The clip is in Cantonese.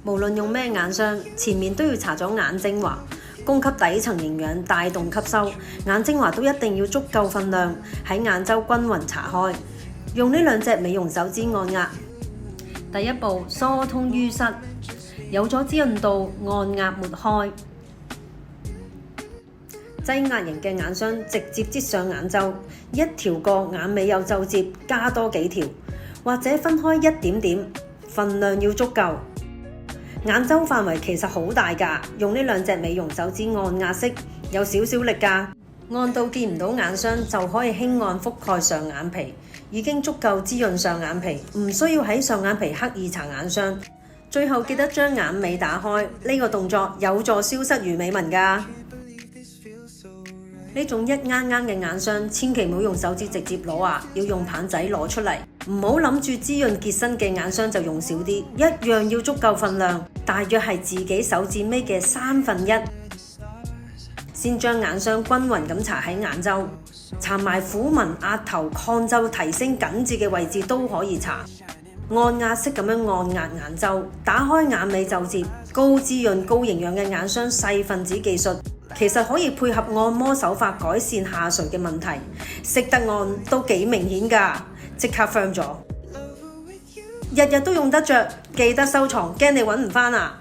無論用咩眼霜，前面都要搽咗眼精華，供給底層營養，帶動吸收。眼精華都一定要足夠份量，喺眼周均勻搽開。用呢兩隻美容手指按壓。第一步，疏通淤塞，有咗滋潤度，按壓抹開。擠壓型嘅眼霜直接擠上眼周，一條過眼尾有皺摺，加多幾條，或者分開一點點，份量要足夠。眼周範圍其實好大㗎，用呢兩隻美容手指按壓式，有少少力㗎，按到見唔到眼霜就可以輕按覆蓋上眼皮，已經足夠滋潤上眼皮，唔需要喺上眼皮刻意搽眼霜。最後記得將眼尾打開，呢個動作有助消失魚尾紋㗎。呢種一啱啱嘅眼霜，千祈唔好用手指直接攞啊，要用棒仔攞出嚟。唔好諗住滋潤潔身嘅眼霜就用少啲，一樣要足夠份量，大約係自己手指尾嘅1/3。先將眼霜均勻咁搽喺眼周，搽埋虎紋、額頭、抗皺、提升緊緻嘅位置都可以搽。按壓式咁樣按壓眼周，打開眼尾皺褶，高滋潤、高營養嘅眼霜細分子技術。其實可以配合按摩手法改善下垂嘅問題，識得按都幾明顯㗎，即刻 firm 咗，日日都用得着，記得收藏，驚你揾唔返啊！